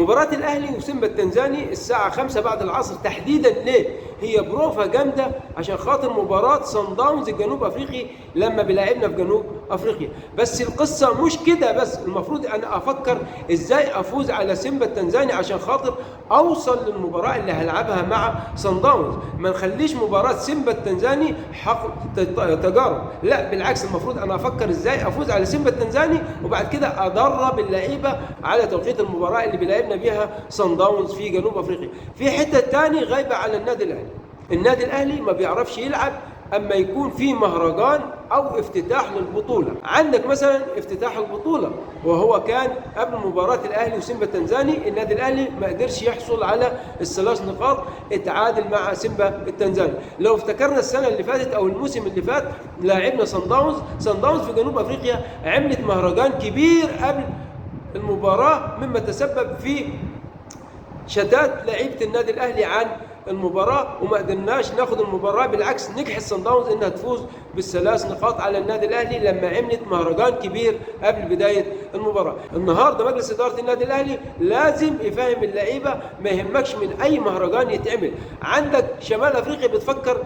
مباراة الأهلي وسيمبا التنزاني الساعة 5 بعد العصر تحديدا. ليه؟ هي بروفا جامدة عشان خاطر مباراة صن داونز الجنوب أفريقي لما بيلاعبنا في جنوب أفريقيا. بس القصة مش كده بس، المفروض أنا أفكر إزاي أفوز على سيمبا التنزاني عشان خاطر أوصل للمباراة اللي هلعبها مع صن داونز. ما نخليش مباراة سيمبا التنزاني حق تجارب، لا بالعكس، المفروض أنا أفكر إزاي أفوز على سيمبا التنزاني وبعد كده أدرب اللعيبة على توقيت المباراة اللي بيلعبنا بيها صن داونز في جنوب افريقيا. في حته تاني غايبه على النادي الاهلي. النادي الاهلي ما بيعرفش يلعب اما يكون في مهرجان او افتتاح للبطوله. عندك مثلا افتتاح البطوله وهو كان قبل مباراه الاهلي وسيمبا التنزاني، النادي الاهلي ما قدرش يحصل على الثلاث نقاط، اتعادل مع سيمبا التنزاني. لو افتكرنا السنه اللي فاتت او الموسم اللي فات لاعبنا صن داونز في جنوب افريقيا عملت مهرجان كبير قبل المباراة، مما تسبب في شتات لعيبة النادي الأهلي عن المباراة وما قدرناش ناخد المباراة. بالعكس نجحت صن داونز انها تفوز بالثلاث نقاط على النادي الاهلي لما عملت مهرجان كبير قبل بداية المباراة. النهارده مجلس إدارة النادي الاهلي لازم يفهم اللعيبة ما يهمكش من اي مهرجان يتعمل. عندك شمال افريقيا بتفكر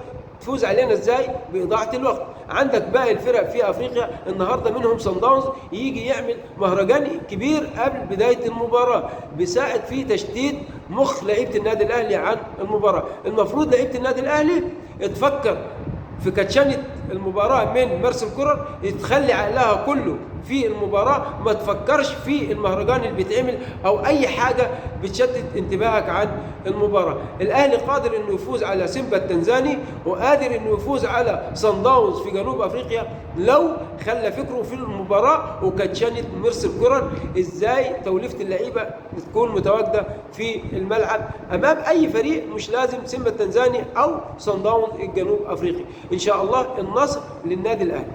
تفوز علينا ازاي؟ باضاعه الوقت. عندك باقي الفرق في افريقيا النهارده منهم صن داونز يجي يعمل مهرجان كبير قبل بدايه المباراه بيساعد في تشتيت مخ لعيبه النادي الاهلي عن المباراه. المفروض لعيبه النادي الاهلي تفكر في كاتشانة المباراة من مارسيل كولر، تخلي عقلها كله في المباراة، ما تفكرش في المهرجان اللي بيتعمل أو أي حاجة بتشتت انتباهك عن المباراة. الأهلي قادر إنه يفوز على سيمبا التنزاني وقادر إنه يفوز على صن داونز في جنوب أفريقيا لو خلى فكره في المباراة وكاتشانة مارسيل كولر إزاي توليفة اللعيبة تكون متواجدة في الملعب أمام أي فريق، مش لازم سيمبا التنزاني أو صن داونز الجنوب أفريقي. إن شاء الله النصر للنادي الأهلي.